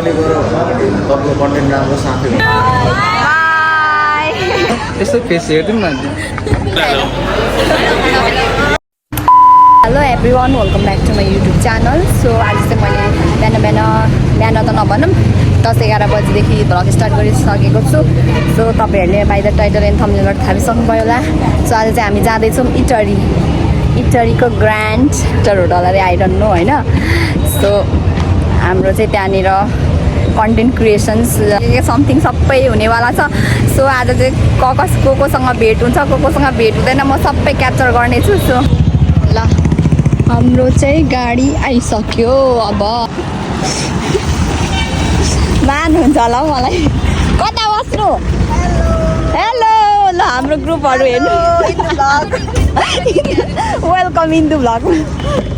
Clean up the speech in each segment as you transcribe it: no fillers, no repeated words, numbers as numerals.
पनि गरौँ तपाईँको कन्टेन्ट राम्रो साथी बाई त्यस्तो फेस हेर्दिउँ न hello everyone welcome back to my YouTube channel so आज चाहिँ मैले बिहान त नभनौँ 10-11 बजीदेखि भ्लग स्टार्ट गरिसकेको छु सो तपाईँहरूले बाई द टाइटल एन्ड थम्बनेलबाट थाहा सक्नुभयो होला सो आज चाहिँ हामी जाँदैछौँ इटरीको ग्रान्ड होटल होला अरे आई डोन्ट नो होइन सो हाम्रो चाहिँ त्यहाँनिर कन्टेन्ट क्रिएसन्स समथिङ सबै हुनेवाला छ सो आज चाहिँ कोसँग भेट हुन्छ कोसँग भेट हुँदैन म सबै क्याप्चर गर्नेछु सो ल हाम्रो चाहिँ गाडी आइसक्यो अब मान्नुहुन्छ होला हौ मलाई कता बस्नु हेलो ल हाम्रो ग्रुपहरू हेर्नु वेलकम इन टु भ्लग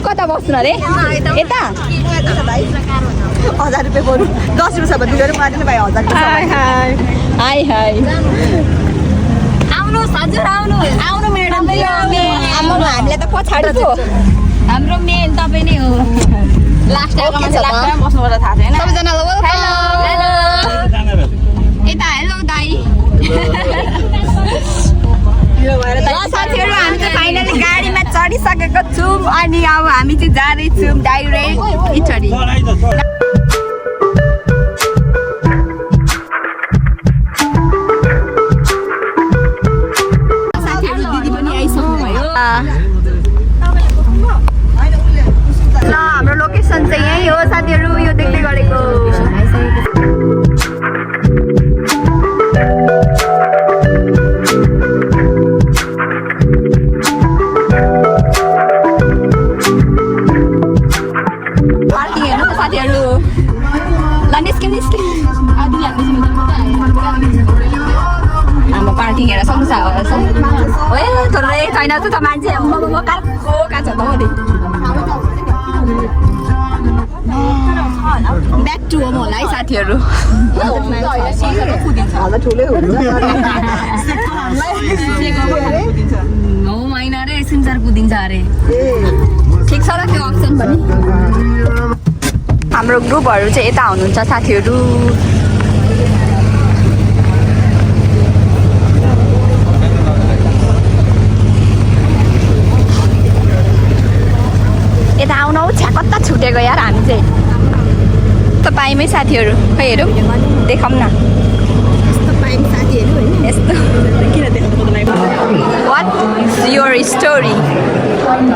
कता बस्नु अरे यता 1000 रुपियाँ बरु 10 रुपियाँ छ भने दिएर मार्दैन भाइ 1000 हाई आउनुहोस् हजुर आउनु म्याडम हामीले त पछाडि पो हाम्रो मेन तपाईँ नै हो लास्ट टाइम बस्नुपर्छ थाहा छैन सबैजनालाई हेलो यता हेलो दाई साथीहरू हामी चाहिँ फाइनली गाडीमा चढिसकेको छौँ अनि अब हामी चाहिँ जाँदैछौँ डाइरेक्ट इटरी साथीहरू दिदी पनि आइसक्नुभयो ल हाम्रो लोकेसन चाहिँ यही हो साथीहरू यो देख्दै गरेको पार्किङ हेर्नु त साथीहरू ल निस्क्यौँ हाम्रो पार्किङ हेरेर सक्छ है थोरै छैन त मान्छे कहाँको कहाँ छ त ब्याक टु होम होला है साथीहरू ठुलै हुन्छ हो होइन अरे सिमसार कुदिन्छ अरे ठिक छ र त्यो अप्सन पनि हाम्रो ग्रुपहरू चाहिँ यता हुनुहुन्छ साथीहरू यता आउन हौ छ्या कता छुटेको यार हामी चाहिँ पाइमै साथीहरू खै हेरौँ देखाउँ न यस्तो वाट इज योर स्टोरी हामी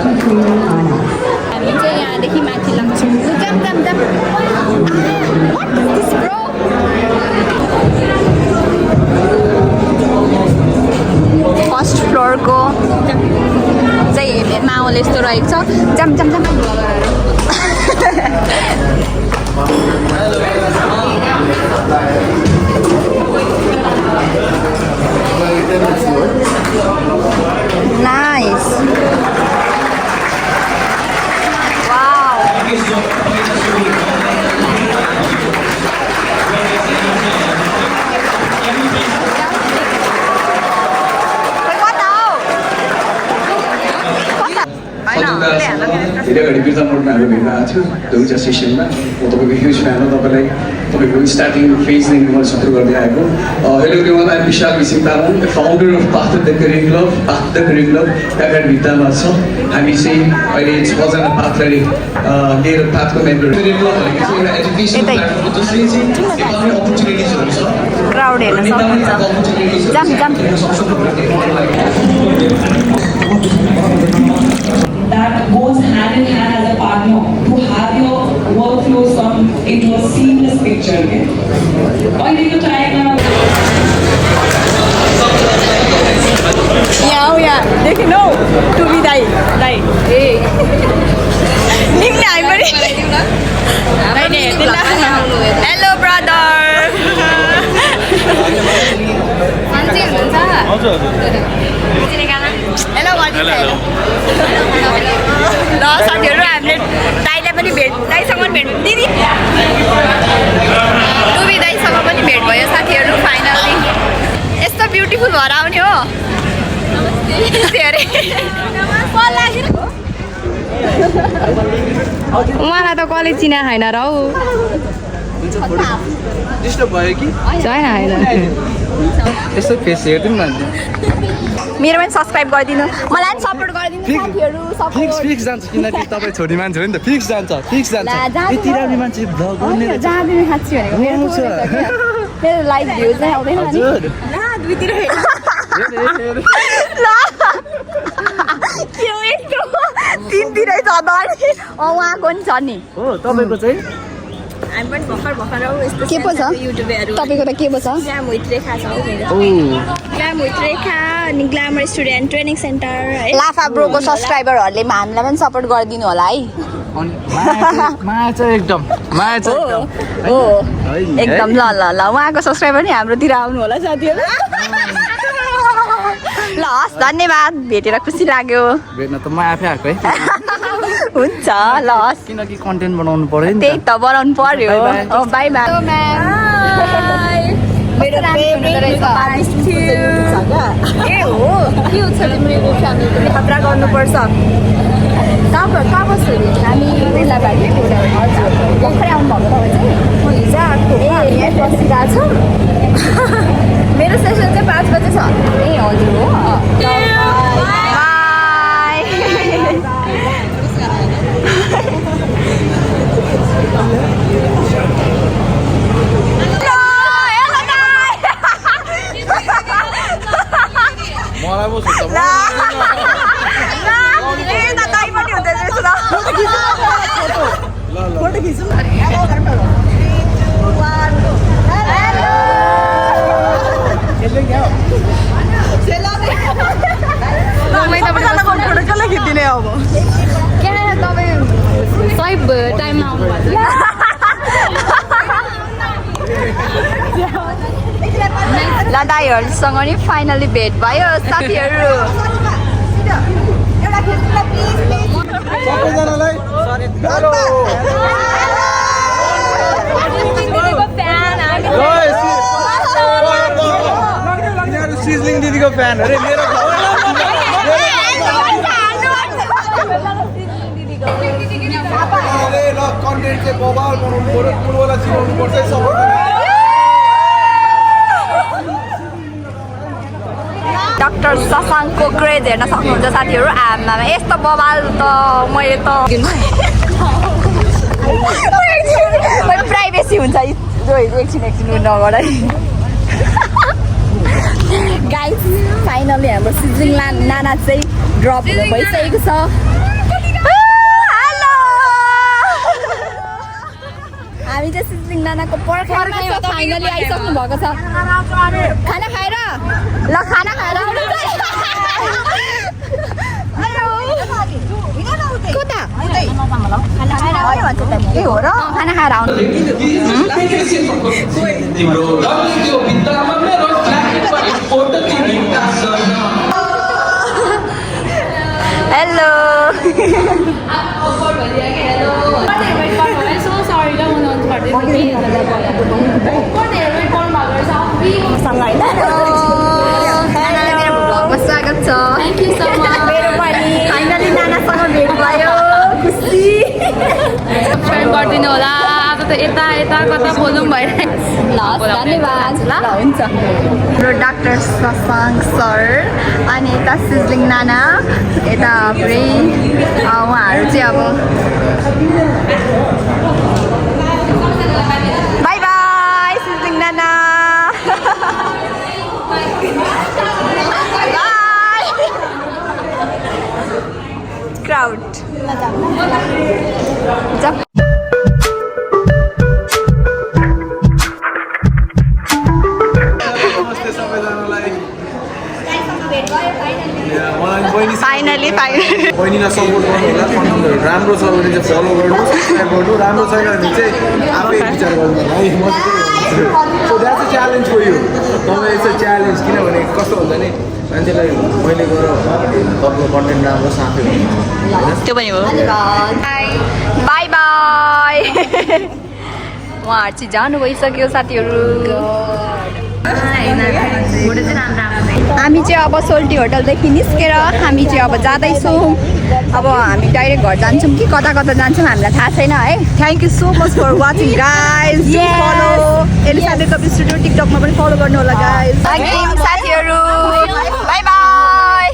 चाहिँ यहाँदेखि माथि लाग्छौँ फर्स्ट फ्लोरको चाहिँ माहौल यस्तो रहेको छ जाम Nice. Wow. धेरै घडी बिर्ता मोडमा हामी भेट्न आएको थियो दुईवटा सेसनमा म तपाईँको ह्युज फ्यान हो तपाईँलाई तपाईँको स्टार्टिङ फेजदेखि मैले सपोर्ट गर्दै आएको hello everyone I am Vishal घिसिङ Tamang founder of path the caring club काकाड भित्तामा छ हामी चाहिँ अहिले 6जना पाथलाई लिएर पाथको मेम्बर करिङ क्लब भनेको चाहिँ एउटा एजुकेसन प्लेटफर्म हो जसले चाहिँ नेपालमै अपर्च्युनिटिजहरू छ क्राउड हेर्न that goes hand in hand as a partner to have your workflows come into a seamless picture. Okay? Why do you try now? Yeah, देखि नौ टु बी दाइ ए निम्न आइ पनि हेलो ब्रदर मान्छे हुनुहुन्छ हेलो ल साथीहरू हामीले दाइलाई पनि दाइसँग पनि भेट दिदी टुबी दाइसँग पनि भेट भयो साथीहरू फाइनली यस्तो ब्युटिफुल भएर आउने हो उहाँलाई त कलेज चिना छैन र हौ हुन्छ फोटो डिस्टर्ब भयो कि छैन होइन यसो फेस हेरिदिउँ न मेरो पनि सब्सक्राइब गरिदिनु मलाई पनि सपोर्ट गरिदिनु साथीहरू फिक्स फिक्स जान्छ किनकि तपाईँ छोरी मान्छे हो नि त फिक्स जान्छ यति राम्रो मान्छे भ्लग गर्ने रहेछ। जाँदिन खाँच्ची भनेको मेरो लाइक भ्युज नै आउँदैन नि हजुर तिनतिरै छ अगाडि उहाँको नि छ नि हो तपाईँको चाहिँ हामी पनि भर्खर भर्खर यस्तो के पो छ युट्युबहरू तपाईँको त के पो छ ग्ल्याम विथ रेखा छ हौ मेरो ओ ग्ल्याम विथ रेखा अनि ग्ल्यामर स्टुडेन्ट ट्रेनिङ सेन्टर है लाफा ब्रोको सब्सक्राइबरहरूले हामीलाई पनि सपोर्ट गरिदिनु होला है अनि माया छ एकदम हो एकदम ल ल ल उहाँको सब्सक्राइबर नि हाम्रोतिर आउनु होला साथीहरू ल हस् धन्यवाद भेटेर खुसी लाग्यो भेट्न त म आफै आएको है हुन्छ ल हस् किनकि कन्टेन्ट बनाउनु पर्यो नि त्यही त बनाउनु पर्यो बाई बाई मेरो ए हो के छ तिम्रो फ्यामिली खतरा गर्नुपर्छ कहाँ बस्छु हामी बेलाबारी भर्खरै आउनुभएको तपाईँ चाहिँ म हिजो आएको यहीँ बसिरहेको छु मेरो सेसन चाहिँ 5 बजे छ ए हजुर हो मलाई पो सोध्छ ल दाइहरूसँग नि फाइनली भेट भयो साथीहरू सबैजनालाई सिजलिङ दिदीको फ्यान अरे मेरो कन्टेन्ट चाहिँ बबाल बनाउनु पर्यो कुलवाला चिनाउनु पर्छ डाक्टर शशाङ्कको क्रेज हेर्न सक्नुहुन्छ साथीहरू आमा यस्तो बबाल त मैले त प्राइभेसी हुन्छ एकछिन नगर गाइस फाइनली हाम्रो सिजलिङ नाना चाहिँ ड्रप भइसकेको छ हामी चाहिँ सिजलिङ नानाको पर्खाइमा फाइनली आइसक्नु भएको छ खाना खाएर ल खाना खाएर ए हो र खाना खाएर आउनु हेलो स्वागत छ फाइनली नानासँग भेट भयो खुसी गरिदिनु होला आज त यता यता कता बोलौँ भइरहेको धन्यवाद ल हुन्छ हाम्रो डाक्टर शशाङ्क सर अनि यता सिजलिङ नाना यता पुरै उहाँहरू चाहिँ अब by by सिजलिङ Nana crowd finally बहिनीलाई सपोर्ट गर्नु होला कन्टेन्टहरू राम्रो छ भने चाहिँ फलो गर्नु सब्सक्राइब गर्नु राम्रो छैन भने चाहिँ आफै विचार गर्नु है म चाहिँ so that's a challenge for you तपाईँ चाहिँ च्यालेन्ज किनभने कस्तो हुन्छ नि मान्छेलाई मैले गएर तपाईँको कन्टेन्ट राम्रो साथै हुन्छ त्यो पनि हो बाई बाई उहाँहरू चाहिँ जानु भइसक्यो साथीहरू हामी चाहिँ अब सोल्टी होटलदेखि निस्केर हामी चाहिँ अब जाँदैछौँ अब हामी डाइरेक्ट घर जान्छौँ कि कता कता जान्छौँ हामीलाई थाहा छैन है Thank you so much for watching, guys. Do follow Elizabeth Kapi Studio TikTok मा पनि follow गर्नु होला, guys. साथीहरू बाई बाई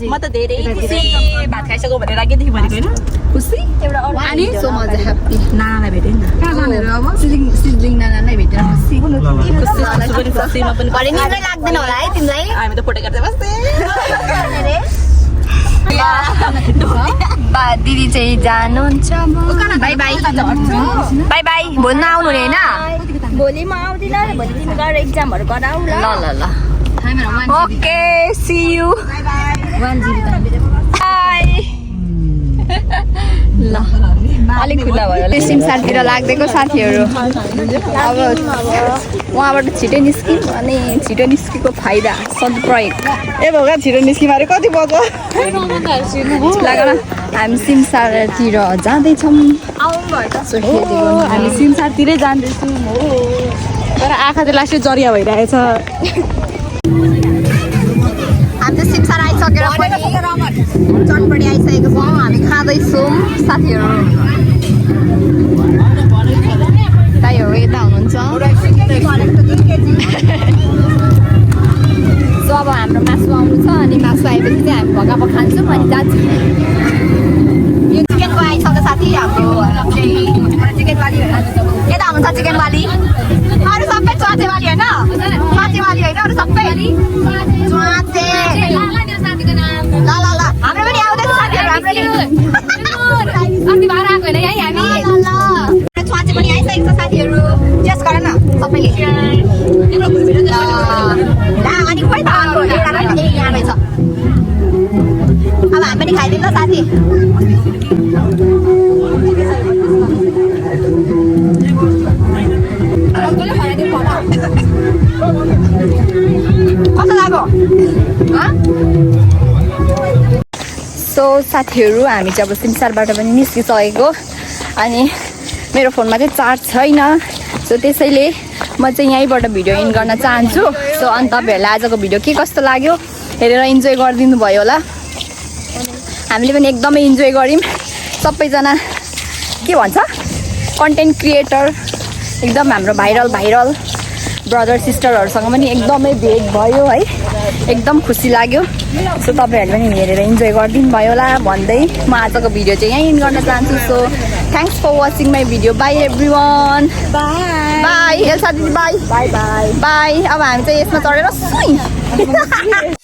म त धेरै खुसी भात खाइसक्यो भनेर लागेदेखि भनेको होइन खुसी अनि सो मजा ह्याप्पी नानालाई भेटेँ नि त सिजलिङ नानालाई भेटेर खुसी खुसी पनि खुसीमा पनि भरे निद्रै लाग्दैन होला है तिमीलाई हामी त फोटो गर्दै बस्दै दिदी चाहिँ जानुहुन्छ बाई बाई बाई बाई भोलि आउनु अरे होइन भोलि म आउँदिनँ भोलि तिमी गएर एक्जामहरू गराउ ल ल ल ओके सी यू ल अलिक खुल्ला भयो सिमसारतिर लाग्दिएको साथीहरू अब उहाँबाट छिटै निस्क्यौँ अनि छिटो निस्केको फाइदा सदुपयोग ए भगवान छिटो निस्किमा अरे कति बज्यो लागेर हामी सिमसारतिर जाँदैछौँ हामी सिमसारतिरै जाँदैछौँ हो तर आँखा चाहिँ लास्टै जरिया भइरहेछ हामी चाहिँ सिमसार आइसकेर पनि चटपटी आइसकेको छौँ हामी खाँदैछौँ साथीहरू दाइहरू यता हुनुहुन्छ सो अब हाम्रो मासु आउनु छ अनि मासु आएपछि चाहिँ हामी भगाएको खान्छौँ अनि जान्छौँ यो चिकनको आइसक्यो साथी हाम्रो चिकनवाली यता हुनुहुन्छ चिकनवाली अरू सबै च्वाचेवाली होइन च्वाचेवाली होइन अरू सबै च्वाचे ल ल ल हाम्रो पनि आउँदैछ साथीहरू हाम्रो च्वाचे पनि आइसकेको छ साथीहरू टेस्ट गर न सबैले अनि खोइ त अर्को यहाँ रहेछ अब हामी पनि खाइदिउँ ल साथी कस्तो लाग्यो सो साथीहरू हामी चाहिँ अब सिमसारबाट पनि निस्किसकेको अनि मेरो फोनमा चाहिँ चार्ज छैन सो त्यसैले म चाहिँ यहीँबाट भिडियो इन गर्न चाहन्छु सो अनि तपाईँहरूलाई आजको भिडियो के कस्तो लाग्यो हेरेर इन्जोय गरिदिनु भयो होला हामीले पनि एकदमै इन्जोय गऱ्यौँ सबैजना के भन्छ कन्टेन्ट क्रिएटर एकदम हाम्रो भाइरल ब्रदर सिस्टरहरूसँग पनि एकदमै भेट भयो है एकदम खुसी लाग्यो सो तपाईँहरूले पनि हेरेर इन्जोय गरिदिनु भयो होला भन्दै म आजको भिडियो चाहिँ यहीँ इन गर्न चाहन्छु so thanks for watching my video bye everyone bye Elsa दिदी बाई बाई बाई बाई अब हामी चाहिँ यसमा चढेर सुई